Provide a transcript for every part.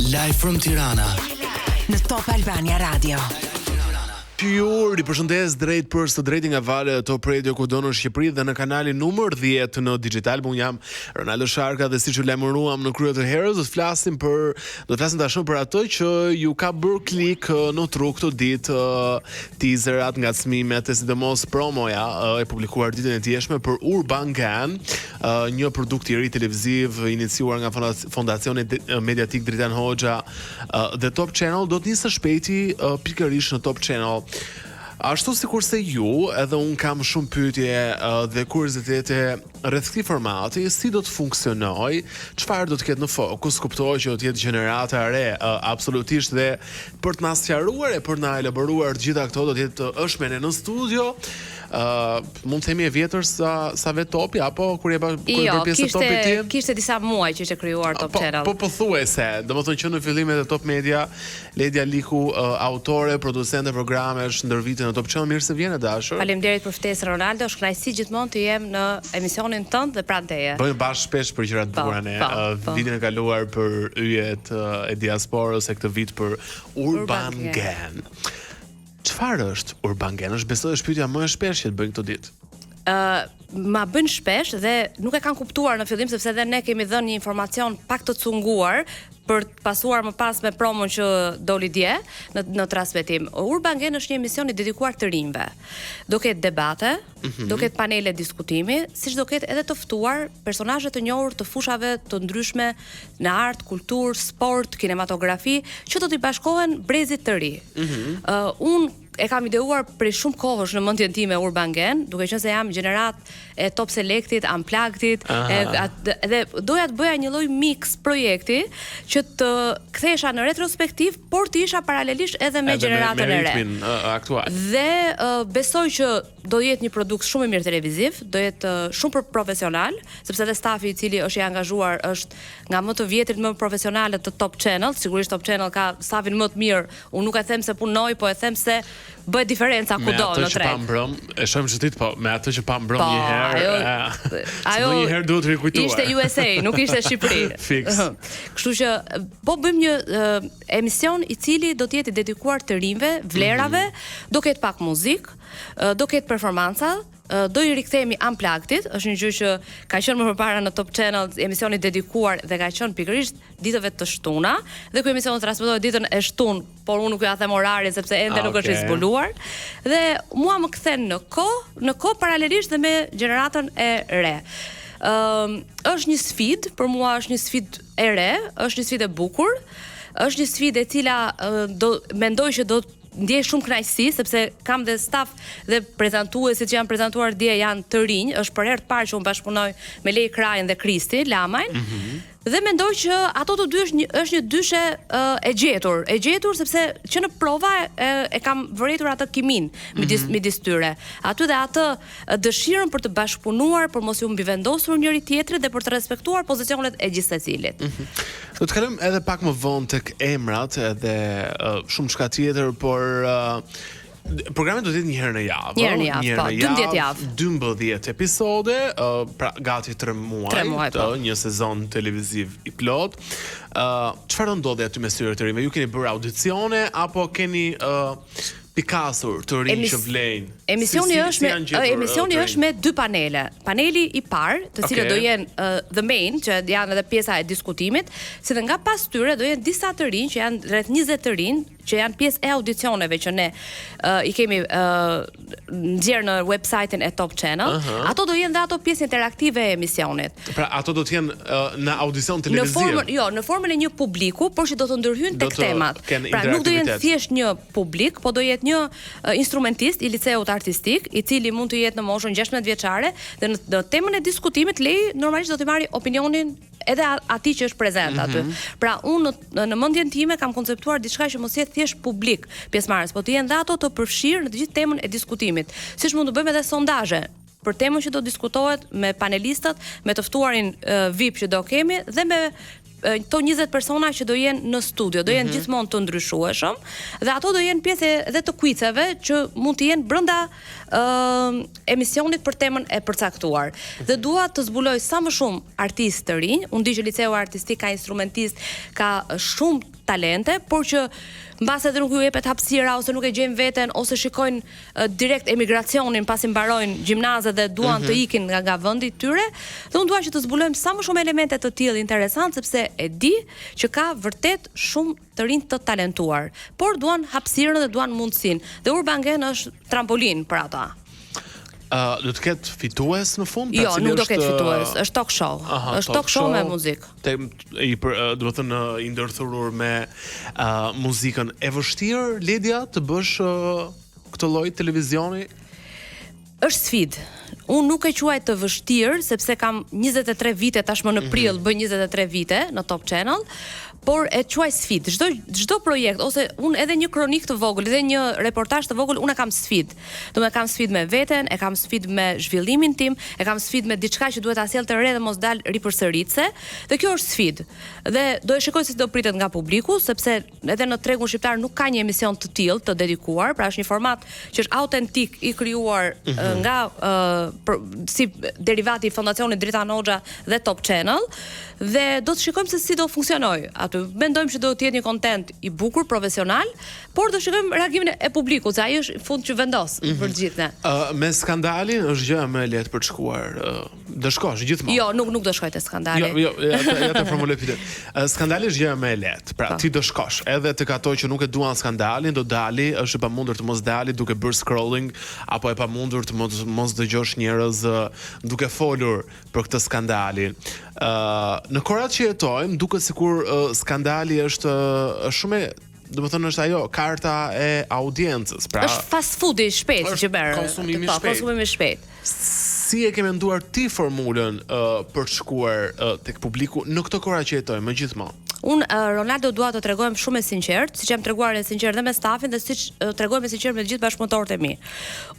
Live from Tirana në Top Albania Radio. Ju ripërshëndes drejt për së drejti nga valët e Top Radio kudo në Shqipëri dhe në kanalin numër 10 në Digital. Unë jam Ronaldo Sharka dhe siç u lajmëruam në krye të herës, do të flasim tashmë për atë që ju ka bërë klik në tru këtë ditë, teaserat, ngacmimet e sidomos promoja e publikuar ditën e djeshme për Urban Gan, një produkt i ri televiziv iniciuar nga Fondacioni Mediatik Dritan Hoxha dhe Top Channel. Do të nisë shpejti pikërisht në Top Channel. Ashtu sikurse ju, edhe un kam shumë pyetje dhe kuriozitete rreth këtij formati, si do të funksionojë, çfarë do të ketë në fokus, kuptoj që do të jetë gjenerata e re, absolutisht, dhe për të na sqaruar e për na elaboruar të gjitha këto do të jetë është me ne në studio. Mund të themi e vjetër sa vet Topi, apo kur e bën pjesë Topi ti? Kishte disa muaj që ishte krijuar Top Channel. Po thuajse, domethënë që në fillimet e Top Media, Ledia Liku, autore, producente programesh ndër vite në Top Channel. Mirë se vjen e dashur. Faleminderit për ftesën Ronaldo, është kënaqësi gjithmonë të jem në emisionin tënd dhe pranë teje. Bëjmë bashkë shpesh për gjëra të bukura ne. Vitin e kaluar për yjet e diasporës, e këtë vit për Urban Gan. Çfarë është Urban Gan? Është besoj shpytja më e shpesh që të bëjnë këtë ditë. Ma bën shpesh dhe nuk e kanë kuptuar në fillim, sepse edhe ne kemi dhënë një informacion pak të cunguar për të pasuar më pas me promon që doli dje në transmetim. Urban Gan është një emision i dedikuar të rinjve. Do ketë debate, do ketë panele diskutimi, siç do ketë edhe të ftuar personazhe të njohur të fushave të ndryshme në art, kulturë, sport, kinematografi, që do t'i bashkohen brezit të ri. Unë e kam ideuar prej shumë kohësh në mendjen time Urban Gan, duke qenë se jam gjenerat e Top Selectit, Unpluggedit, edhe doja të bëja një lloj mix projekti që të kthesha në retrospektiv, por të isha paralelisht edhe me gjeneratën e re. Aktual. Dhe besoj që do jetë një produkt shumë i mirë televiziv, do jetë shumë profesional, sepse edhe stafi i cili është i angazhuar është nga më të vjetrit më profesionalët të Top Channel. Sigurisht Top Channel ka stafin më të mirë. Unë nuk e them se punoj, po e them se bëhet diferenca kudo në treg. E shohim që ti me atë që pa mbrëm një herë. Ajo një herë duhet rikujtuar. Ishte USA, nuk ishte Shqipëri. Fix. Kështu që po bëjmë një emision i cili do të jetë i dedikuar të rinjve, vlerave, do ketë pak muzikë, do ketë performanca, do i rikthehemi Unpluggedit, është një gjë që ka qenë më përpara në Top Channel, emisioni dedikuar dhe ka qenë pikërisht ditëve të shtuna, dhe ky emision transmetohet ditën e shtunë, por unë nuk ja them orarin sepse ende nuk është i zbuluar, dhe mua më kthen në kohë paralelisht dhe me gjeneratën e re. Është një sfidë, për mua është një sfidë e re, është një sfidë e bukur, është një sfidë e cila mendoj që do ndjej shumë kënaqësi, sepse kam dhe staf dhe prezantuesit që janë prezantuar dje janë të rinj. Është për herë të parë që unë bashkëpunoj me Lej Krajin dhe Kristi Lamajn. Dhe mendoj që ato të dy është një dyshe e gjetur sepse që në prova e kam vëretur atë kimin midis tyre. Aty dhe atë dëshirën për të bashkëpunuar, për mos u mbivendosur njëri tjetrit dhe për të respektuar pozicionet e gjithsecilit. Do të kalojmë edhe pak më vonë tek emrat edhe shumë shka tjetër, por programi do të jetë një herë në javë. Një herë në javë, po, 12 javë. 12 episode, pra gati 3 muaj, një sezon televiziv i plot. Çfarë do ndodhi aty me syret të rinjve? Ju keni bërë audicione apo keni pikasur të rinj që vlejnë? Emisioni është me 2 panele. Paneli i parë, të cilët do jenë the main, që janë edhe pjesa e diskutimit, si dhe nga pas tyre do jenë disa të rinj, që janë rreth 20 të rinj, që janë pjesë e audicioneve që ne i kemi nxjerrë në website-in e Top Channel. Ato do jenë dhe ato pjesë interaktive e emisionit. Pra ato do të jenë në audicion televiziv. Në formën e një publiku, por që do të ndërhyjnë tek temat. Pra nuk do jenë thjesht një publik, po do jetë një instrumentist i liceut artistik, i cili mund të jetë në moshën 16 vjeçare, dhe në temën e diskutimit Lej normalisht do të marrë opinionin edhe atij që është prezant aty. Pra unë në mendjen time kam konceptuar diçka që mos jetë thjesht publik pjesëmarrës, po të jenë dhe ato të përfshirë në të gjithë temën e diskutimit. Siç mund të bëjmë edhe sondazhe për temën që do diskutohet me panelistët, me të ftuarin VIP që do kemi dhe me to 20 persona që do jenë në studio, do jenë gjithmonë të ndryshueshëm dhe ato do jenë pjesë edhe të quizeve që mund të jenë brenda emisionit për temën e përcaktuar. Dhe dua të zbuloj sa më shumë artistë të rinj. Unë di që liceu artistik ka instrumentist, ka shumë talente, por që mbase edhe nuk ju jepet hapësira ose nuk e gjejnë veten ose shikojnë direkt emigracionin pasi mbarojnë gjimnazet dhe duan të ikin nga vendi i tyre. Dhe unë dua që të zbulojmë sa më shumë elemente të tillë interesant sepse e di që ka vërtet shumë të rinj të talentuar, por duan hapësirën dhe duan mundësinë. Dhe Urban Gang është trampolin për ata. Do të ketë fitues në fund? Jo, nuk do ketë fitues, është talk show. Është talk show me muzikë. Do të thënë i ndërthurur me muzikën. E vështirë, Ledia, të bësh këtë lloj televizioni? Është sfidë. Unë nuk e quaj të vështirë sepse kam 23 vite tashmë në prill, bëj 23 vite në Top Channel, por e quaj sfidë. Çdo projekt ose unë edhe një kronik të vogël, edhe një reportazh të vogël, unë kam sfidë. Do të kam sfidë me veten, e kam sfidë me zhvillimin tim, e kam sfidë me diçka që duhet ta sjell të re dhe mos dal ripërsëritse, dhe kjo është sfidë. Dhe do e shikoj se do pritet nga publiku, sepse edhe në tregun shqiptar nuk ka një emision të tillë të dedikuar, pra është një format që është autentik i krijuar nga si derivati i Fondacionit Dritan Hoxha dhe Top Channel, dhe do të shikojmë se si do funksionoj aty. Mendojmë që do të jetë një kontent i bukur, profesional, por do shikojmë reagimin e publikut, se ai është fund që vendos për të gjithë ne. Me skandalin është gjë më e lehtë për të shkuar. Do shkosh gjithmonë. Jo, nuk do shkoj te skandali. Jo, ja të formuloj pyetjen. Skandali është gjë më e lehtë. Pra ti do shkosh, edhe tek ato që nuk e duan skandalin, do dali, është e pamundur të mos dali duke bërë scrolling, apo e pamundur të mos dëgjosh njerëz duke folur për këtë skandalin. Në korat që jetojmë, duket sikur skandali është shumë do të thënë është ajo karta e audiencës, pra është fast food i shpejt që merr. Konsumimi i shpejt. Si e ke menduar ti formulën për të shkuar tek publiku në këtë kohë që jetojmë gjithmonë? Unë, Ronaldo, dua të tregojmë shumë e sinqert, siç jam treguar e sinqert dhe me stafin dhe siç tregojmë e sinqert me të gjithë bashkëpunëtorët e mi.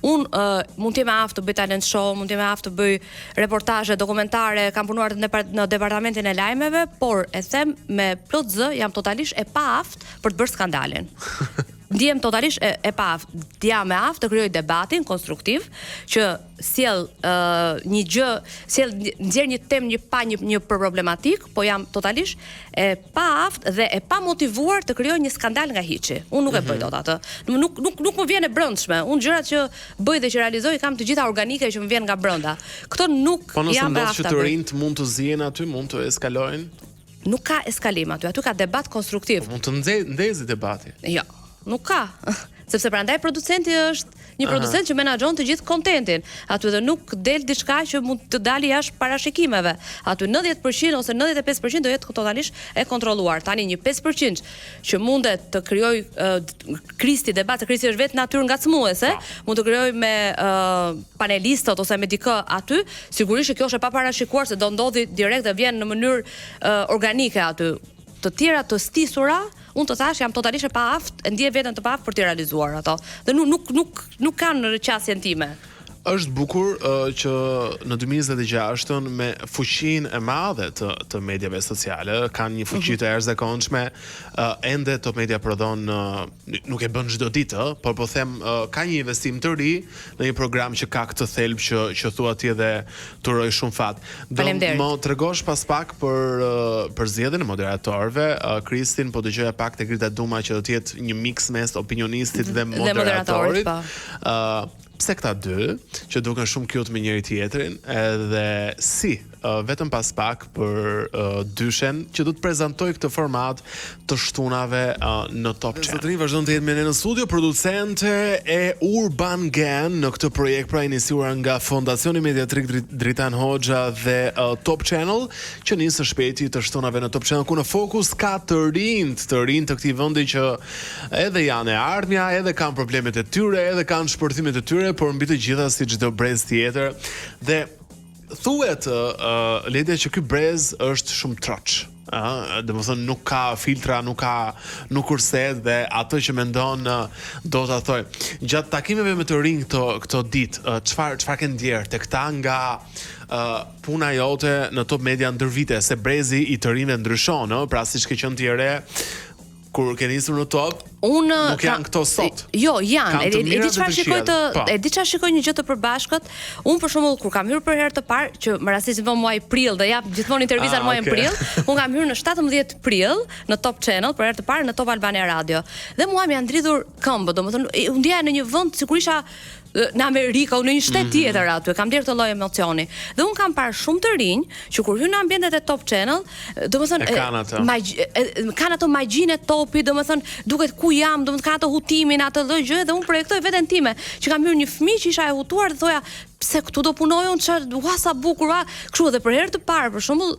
Unë mund të jem aftë të bëj talent show, mund të jem aftë të bëj reportazhe, dokumentare, kam punuar në departamentin e lajmeve, por e them me plot zë, jam totalisht e paaftë për të bërë skandalin. Ndjem totalisht e paaftë. Jam e aftë të krijoj debatin konstruktiv që sjell një gjë, nxjerr një temë, një problematik, po jam totalisht e paaftë dhe e pa motivuar të krijoj një skandal nga hiçi. Unë nuk e bëj dot atë. Nuk më vjen e brendshme. Unë gjërat që bëj dhe që realizoj kam të gjitha organike që më vjen nga brenda. Këto nuk jam e aftë. Po nëse ndodh që të rinjt mund të zihen aty, mund të eskalojnë? Nuk ka eskalim aty. Aty ka debat konstruktiv. Po mund të ndezi debati. Jo. Nuk ka, sepse prandaj producenti është një producent që menaxhon të gjithë kontentin. Aty dhe nuk del diçka që mund të dalë jashtë parashikimeve. Aty 90% ose 95% do jetë totalisht e kontrolluar. Tani një 5% që mundet të krijoj Kristi debat, Kristi është vetë natyrë ngacmuese, mund të krijoj me panelistët ose me dikë aty, sigurisht që kjo është e paparashikuar se do ndodhi direkt dhe vjen në mënyrë organike aty. Të tjera të stisura, unë të thash jam totalisht e paaftë, ndjej veten të paaftë për të realizuar ato. Dhe nuk kanë rëqasjen time. Është bukur që në 2026 me fuqinë e madhe të mediave sociale, kanë një fuqi të jashtëzakonshme, ende Top Media prodhon, nuk e bën çdo ditë, por po them ka një investim të ri në një program që ka këtë thelb që thua ti dhe turoj shumë fat. Do më tregosh pas pak për zgjedhjen e moderatorëve. Kristin po dëgjoja pak te Grita Duma që do të jetë një mix mes opinionistit dhe moderatorit. Pse këta dy, që duken shumë cute me njëri tjetrin, edhe si, vetëm pas pak për dyshen që do të prezantoj këtë format të shtunave në Top Channel. Sotrin vazhdon të jetë me ne në studio producente e Urban Gang në këtë projekt pra iniciuar nga Fondacioni Mediatrik Dritan Hoxha dhe Top Channel, që nis së shpejti të shtunave në Top Channel, ku në fokus ka të rinj të këtij vendi që edhe janë e ardhmja, edhe kanë problemet e tyre, edhe kanë shpërthimet e tyre, por mbi të gjitha si çdo brez tjetër. Dhe thuhet Ledia që ky brez është shumë troç. Domethënë nuk ka filtra, nuk kurset dhe atë që mendon do ta thoj. Gjatë takimeve me të rinj këto ditë, çfarë ke ndjer tek ta nga puna jote në Top Media ndër vite, se brezi i të rinjve ndryshon, pra siç ke qenë ti e re, kur ke nisur në top, nuk janë këto sot. Jo, janë. E di çfarë shikoj e di çfarë shikoj një gjë të përbashkët. Unë për shembull kur kam hyrë për herë të parë, që më rastisht vë muaj prill, dhe jap gjithmonë intervista në muajin prill, unë kam hyrë në 17 prill në Top Channel për herë të parë në Top Albania Radio. Dhe mua më janë ndridhur këmbët, domethënë u ndjeja në një vend sikur isha në Amerikë, në një shtet tjetër aty, kam bler këtë lloj emocioni. Dhe un kam parë shumë të rinj që kur hyn në ambientet e Top Channel, domethënë kanë ato magjinë e topit, domethënë duket ku jam, domethënë kanë ato hutimin, atë lloj gjë, dhe un projektoj veten time, që kam hyrë një fëmijë që isha e hutuar dhe thoja pse këtu do punoj unë, çfarë ua sa bukur, kështu. Dhe për herë të parë, për shembull,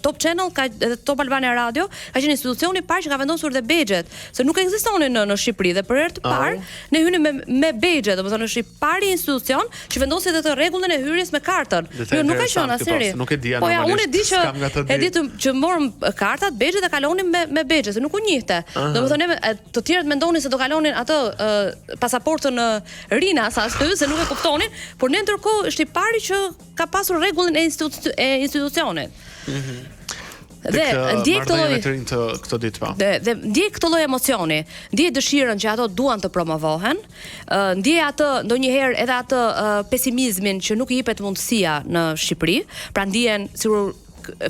Top Channel edhe Top Albania Radio ka qenë institucioni i parë që ka vendosur dhe baxhet, se nuk ekzistonin në Shqipëri, dhe për herë të parë ne hynim me baxhet, domethënë është i pari institucion që vendosi edhe të rregullin e hyrjes me kartën. Jo, nuk ka qenë asnjëri. Nuk e dija. Po ja, unë e di që morëm kartat, baxhet dhe kalonim me baxhet, se nuk u njihte. Domethënë të tjerët mendonin se do kalonin atë pasaportën Rinas aty, se nuk e kuptonin, por ne ndërkohë është i pari që ka pasur rregullin e institucionit. Dhe ndjej këtë ditë pa. Dhe ndjej këtë lloj emocioni, ndjej dëshirën që ato duan të promovohen, ndjej atë ndonjëherë edhe atë pesimizmin që nuk i jepet mundësia në Shqipëri, pra ndihen sikur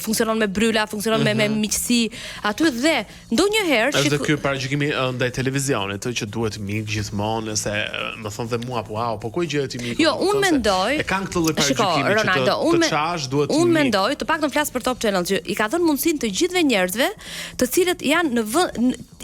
funksionon me bryla, funksionon me miqësi aty, dhe ndonjëherë është ky paragjykimi ndaj televizionit që duhet mik gjithmonë, se më thon dhe mua po ku gjë ti mik. Jo, unë mendoj. E kanë këtë lloj paragjykimi që të çash duhet mik. Unë mendoj, të paktën flas për Top Channel, që i ka dhënë mundësinë të gjithëve njerëzve, të cilët janë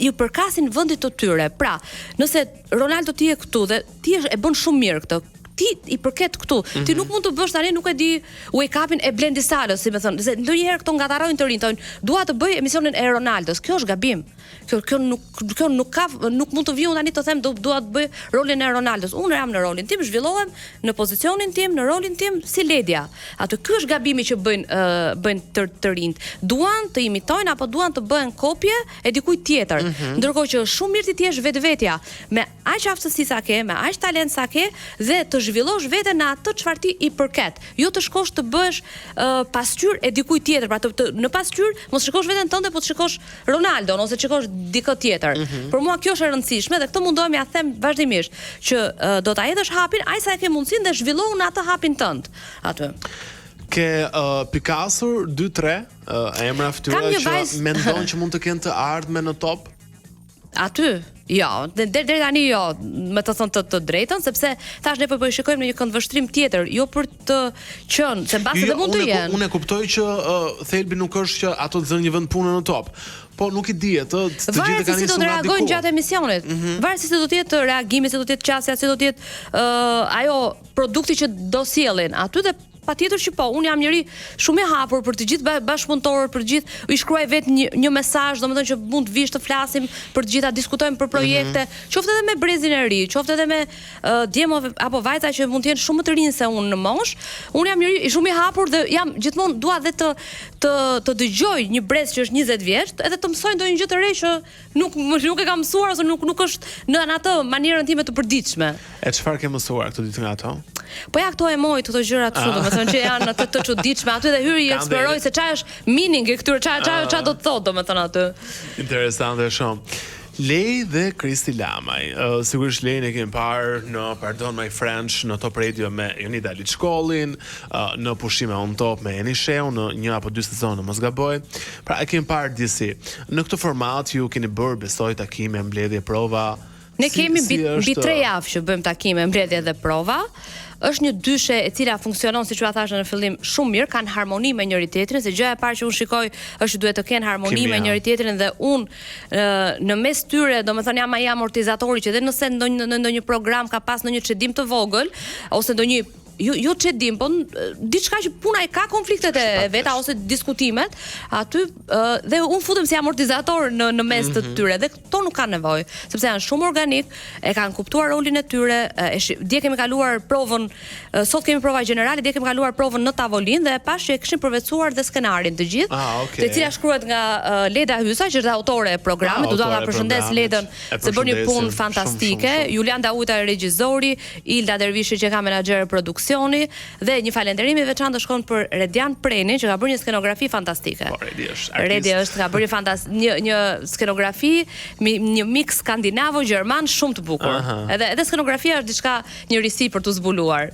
ju përkasin vendit të tyre. Pra, nëse Ronaldo ti je këtu dhe ti e bën shumë mirë këtë, ti i përket këtu. Ti nuk mund të bësh tani, nuk e di, wake upin e Blendi Salës, si më thon, se ndonjëherë këto ngatarojnë të rinj, thonë, dua të bëj emisionin e Ronaldos. Kjo është gabim. Kjo nuk mund të vijë tani të them dua të bëj rolin e Ronaldos. Unë jam në rolin tim, zhvillohem në pozicionin tim, në rolin tim si Ledja. Atë ky është gabimi që bëjnë të rinjt. Duan të imitojnë apo duan të bëhen kopje e dikujt tjetër. Ndërkohë që është shumë mirë ti jesh vetvetja, me aq aftësi sa ke, me aq talent sa ke, dhe të zhvillosh veten në atë çfarë ti i përket. Jo të shkosh të bësh pasqyrë e dikujt tjetër, pra në pasqyrë mos shikosh veten tënde, po të shikosh Ronaldon ose të shikosh dikë tjetër. Për mua kjo është e rëndësishme, dhe këtë mundohem ja them vazhdimisht, që do ta hedhësh hapin aq sa e ke mundsinë dhe zhvillohu në atë hapin tënd aty. Ke pikasur 2-3 emra fytyra që mendon që mund të kenë të ardhme në top? Aty, jo, deri tani jo, me të thënë të drejtën, sepse thash ne po shikojmë në një këndvështrim tjetër, jo për të qenë, se mbasi dhe mund të jenë. Unë e kuptoj që thelbi nuk është që ato të zënë një vend punë në top. Po nuk i dihet, të gjithë kanë nisur nga diku. Varet si do të reagojnë gjatë emisionit. Varet si do të jetë reagimi, si do të jetë qasja, si do të jetë ajo produkti që do sjellin aty, dhe patjetër që po, unë jam njëri shumë i hapur për të gjithë bashkëpunëtorët, për të gjithë, i shkruaj vetë një mesazh, domethënë që mund të vish të flasim për të gjitha, diskutojmë për projekte, qoftë edhe me brezin e ri, qoftë edhe me djemo apo vajza që mund të jenë shumë më të rinj se unë në moshë. Unë jam njëri shumë i hapur dhe jam gjithmonë dua dhe të dëgjoj një brez që është 20 vjeç, edhe të mësoj ndonjë gjë të re që nuk e kam mësuar ose nuk është në atë manierën time të përditshme. E çfarë ke mësuar këtë ditë nga ato? Po ja këto emoj, këto gjëra kështu, domethënë që janë të çuditshme aty, dhe hyri i eksploroj se çfarë është meaning e këtyre, çfarë do të thotë domethënë aty. Interesante shumë. Lej dhe Kristi Lamaj. Sigurisht Lejn e kemi parë në Pardon My French në Top Radio me Jonida Liçkollin, në Pushime on Top me Eni Sheu në 1 apo 2 sezone, mos gaboj. Pra e kemi parë disi. Në këtë format ju keni bërë, besoj, takime, mbledhje, prova. Ne kemi mbi 3 javë që bëjmë takime, mbledhje dhe prova. Është një dyshe e cila funksionon, siç u thashë në fillim, shumë mirë, kanë harmoni me njëri tjetrin, se gjëja e parë që unë shikoj është që duhet të kenë harmoni me njëri tjetrin, dhe unë në mes tyre, domethënë jam ai amortizatori që edhe nëse në ndonjë program ka pas ndonjë çedim të vogël ose ndonjë jo çedim, po diçka që puna e ka konfliktet e veta ose diskutimet, aty dhe unë futem si amortizator në mes të tyre, dhe këto nuk kanë nevojë, sepse janë shumë organik, e kanë kuptuar rolin e tyre. Dje kemi kaluar provën, sot kemi prova gjenerale, dje kemi kaluar provën në tavolinë, dhe e pash që e kishin përvetësuar dhe skenarin të gjithë, të cila shkruhet nga Leda Hysa, që është autore e programit. Do ta përshëndes Ledën, se bën një punë fantastike. Julian Dauta, regjizori, Ilda Dervishi që ka menaxher produksioni, produksioni dhe një falënderim i veçantë shkon për Redian Prenin që ka bërë një skenografi fantastike. Po, Redi është ka bërë një skenografi, një mix skandinavo-gjerman shumë të bukur. Edhe skenografia është diçka një risi për të zbuluar.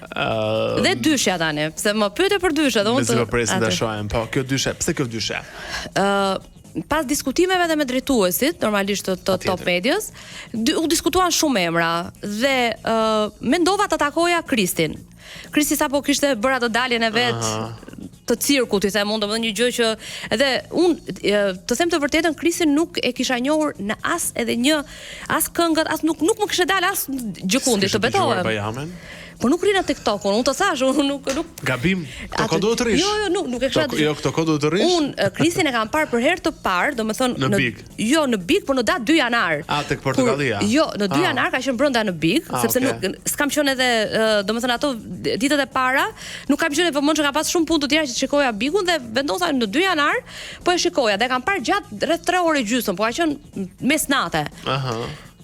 Dhe dyshja tani, pse më pyete për dyshja, dhe unë të presim ta shohim. Po, kjo dyshja, pse kjo dyshja? Pas diskutimeve dhe me drejtuesit, normalisht të Top Medias, u diskutuan shumë emra dhe mendova të takoja Kristin. Kristi sapo kishte bërë atë daljen e vet të cirkut, i them unë, domethënë një gjë që edhe unë të them të vërtetën, Kristin nuk e kisha njohur në as këngët, as nuk më kishte dalë as gjëkundi, të betohem. Po nuk rina TikTok-un, unë të thash, unë nuk gabim, këto kohë duhet të rish. Jo, nuk e kisha. Jo, këto kohë duhet të rish. Unë Kristin e kam parë për herë të parë, domethënë në Big. Jo, në Big, por në datë 2 janar. Tek Portokallia. Jo, në 2 janar ka qenë brenda në Big, sepse nuk s'kam qenë edhe domethënë ato ditët e para, nuk kam qenë vëmendje që ka pas shumë punë të tjera që shikoja Bigun dhe vendosa në 2 janar, po e shikoja dhe kam parë gjatë rreth 3 orë gjysmë, po ka qenë mesnatë.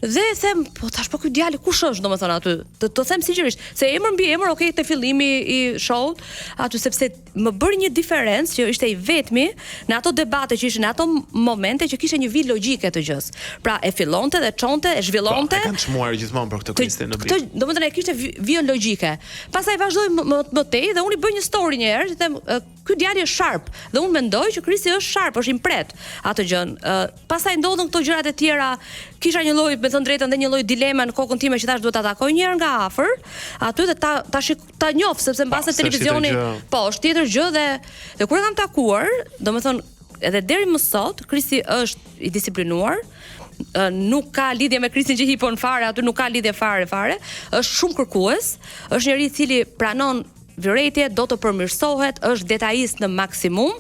Dhe them, po tash po ky djalë kush është, domethënë aty. Të them sinqerisht, se emër mbi emër, okay, te fillimi i show-ut, aty sepse më bëri një diferencë që ishte i vetmi në ato debate që ishin në ato momente që kishte një vit logjike të gjës. Pra e fillonte dhe çonte, e zhvillonte. Po, kanë çmuar gjithmonë për këtë Kristin në Big. Këtë, domethënë e kishte vijën logjike. Pastaj vazhdoi më tej dhe unë i bëj një story një herë, që them ky djalë është sharp dhe unë mendoj që Kristi është sharp, është impret atë gjën. Pastaj ndodhen këto gjërat e tjera, kisha një lloj me të drejtën dhe një lloj dileme në kokën time që tash duhet ta takoj një herë nga afër, aty dhe ta njoh sepse mbase televizioni, po, është tjetër gjë dhe kur e kam takuar, domethënë edhe deri më sot Kristi është i disiplinuar. Nuk ka lidhje me Kristin që hipon fare, aty nuk ka lidhje fare, është shumë kërkues, është njëri i cili pranon vërejtje, do të përmirësohet, është detajist në maksimum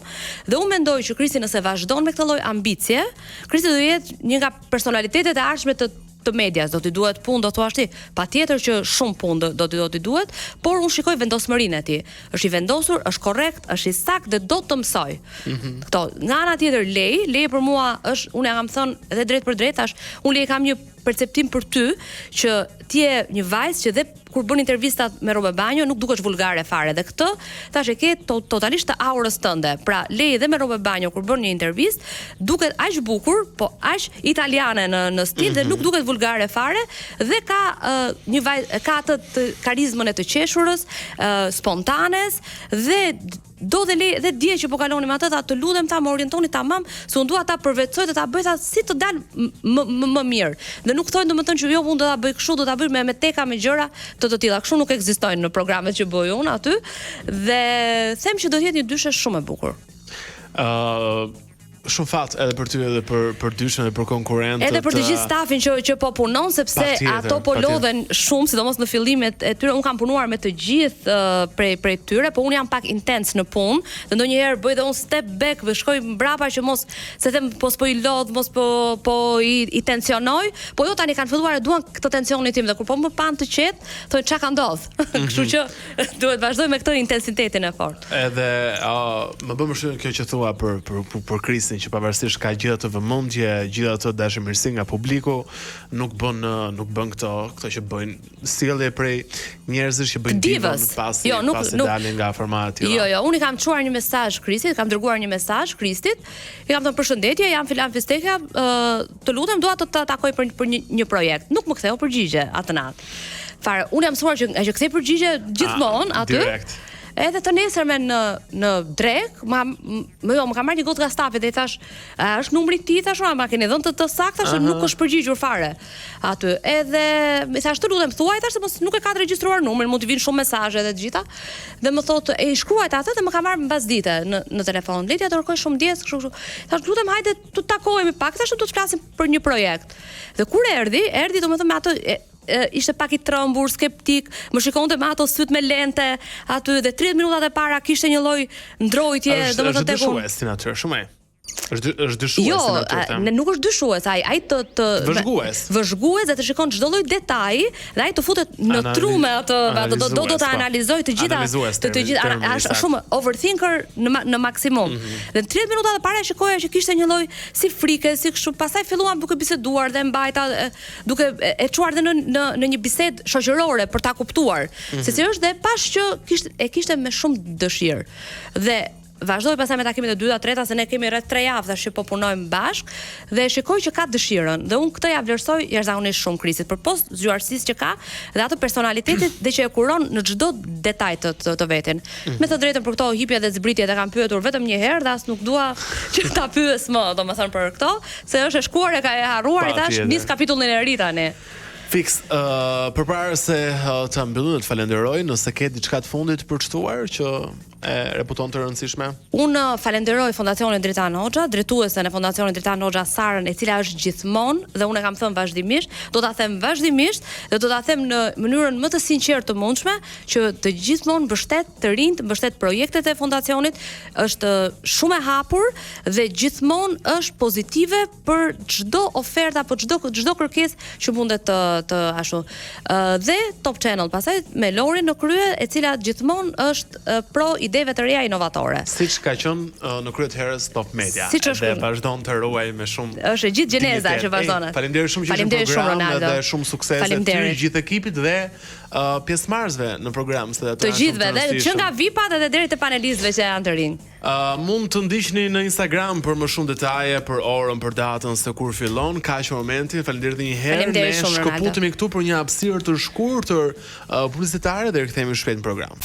dhe unë mendoj që Kristi nëse vazhdon me këtë lloj ambicie, Kristi do jetë një nga personalitetet e ardhshme të medias, do t'i duhet punë, do thua ti, patjetër që shumë punë do t'i duhet, por unë shikoj vendosmërinë e tij. Është i vendosur, është korrekt, është i saktë dhe do të mësoj. Kto, nga ana tjetër Lej për mua është, unë ja kam thënë edhe drejt për drejt, unë Lej kam një perceptim për ty që ti je një vajzë që dhe kur bën intervistat me Robe Banjo nuk dukesh vulgare fare dhe këtë tash e ke totalisht të aurës tënde. Pra Lej dhe me Robe Banjo kur bën një intervistë duket aq bukur, po aq italiane në stil dhe nuk duket vulgare fare dhe ka një vajzë, ka atë karizmën e të qeshurës, spontanes dhe do dhe Lej dhe dje që po kalonim atë, të lutem ta më orientoni tamam, se unë dua ta përvetsoj dhe ta bëj si të dal më mirë. Dhe nuk thonë domethënë që jo unë do ta bëj kështu, do ta bëj me teka me gjëra të tilla. Kështu nuk ekzistojnë në programet që bëj unë aty dhe them që do të jetë një dyshe shumë e bukur. Shumë fat edhe për ty edhe për dyshën edhe për konkurrentët. Edhe për të gjithë stafin që po punon sepse ato po lodhen shumë, sidomos në fillimet e tyre. Un kam punuar me të gjithë prej tyre, po un jam pak intens në punë, dhe ndonjëherë bëj dhe un step back, dhe shkoj mbrapa që mos se them po i lodh, mos po i tensionoj, po jo tani kanë filluar e duan këtë tensionin tim dhe kur po më pan të qetë, thonë çka ka ndodh. Kështu që duhet vazhdoj me këtë intensitetin e fortë. Edhe më bën përshtypjen kjo që thua për Kristin, që pavarësisht ka gjithë ato vëmendje, gjithë ato dashamirësi nga publiku, nuk bën këto që bëjnë sjellje prej njerëzish që bëjnë divës pasi dalin nga formati. Jo, unë i kam çuar një mesazh Kristit, kam dërguar një mesazh Kristit, i kam thënë përshëndetje, jam Filan Fistekja, të lutem dua të takoj për një projekt. Nuk më ktheu përgjigje atë natë. Fare, unë jam mësuar që kthej përgjigje gjithmonë aty. Direkt. Edhe të nesërme në drek, më ka marrë një gotë nga stafi dhe i thash, është numri ti, thash, ma keni dhënë të saktë, thash, nuk është përgjigjur fare aty. Edhe i thash, të lutem thuaj, thash, se nuk e ka të regjistruar numrin, mund të vinë shumë mesazhe dhe të gjitha. Dhe më thotë, e shkruajt atë dhe më ka marrë mbas dite në telefon. Letja të rëkoj shumë djes, kështu. Thash, lutem hajde të takohemi pak, thash, do të flasim për një projekt. Dhe kur erdhi domethënë me atë ishte pak i trembur, skeptik, më shikonte me ato syt me lente aty dhe 30 minutat e para kishte një lloj ndrojtje, domethënë tek unë. Është natyrë shumë. Është dyshues Jo, si natyrë. nuk është dyshues, ai të vëzhgues dhe të shikon çdo lloj detaji dhe ai të futet në tru me atë, do ta analizoj të gjitha, është shumë overthinker në maksimum. Dhe në 30 minuta të para shikoja që kishte një lloj si frike, si kështu, pastaj filluam duke biseduar dhe mbajta duke e çuar dhe në një bisedë shoqërore për ta kuptuar se si është, dhe pash që kishte me shumë dëshirë. Dhe vazhdoi pastaj me takimet e dyta, treta, se ne kemi rreth 3 javë tash që po punojmë bashk dhe shikoj që ka dëshirën. Dhe unë këtë ja vlerësoj jashtëzakonisht shumë Krisit për post zgjuarësisë që ka dhe atë personalitetit dhe që e kuron në çdo detaj të vetin. Me të drejtën për këto hipje dhe zbritjet e kam pyetur vetëm një herë dhe as nuk dua që ta pyes më, domethënë për këto, se është e shkuar e ka e harruar i tash nis kapitullin e ri tani. Fiks, përpara se të mbyllim, të falenderoj nëse ke diçka të fundit për çtuar që e reputon të rëndësishme. Unë falenderoj Fondacionin Dritan Hoxha, drejtuesen e Fondacionit Dritan Hoxha Sarën, e cila është gjithmonë, dhe unë e kam thënë vazhdimisht, do ta them vazhdimisht dhe do ta them në mënyrën më të sinqertë të mundshme, që të gjithmonë mbështet të rinjt, mbështet projektet e fondacionit, është shumë e hapur dhe gjithmonë është pozitive për çdo ofertë apo çdo kërkesë që mundet të ashtu. Dhe Top Channel pastaj me Lorin në krye, e cila gjithmonë është pro ideve të reja inovatore. Siç ka qenë në krye të herës Top Media. Dhe vazhdon të ruaj me shumë. Është gjithë gjeneza që vazhdon. Faleminderit shumë që jeni në program dhe shumë suksese të gjithë ekipit dhe pjesëmarrësve në program, të gjithëve dhe që nga VIP-at edhe deri te panelistëve që janë të rinj. Mund të ndiqni në Instagram për më shumë detaje, për orën, për datën se kur fillon. Kaq momenti. Faleminderit edhe një herë. Ne shkëputemi këtu për një hapësirë të shkurtër publicitare dhe rikthehemi shpejt në program.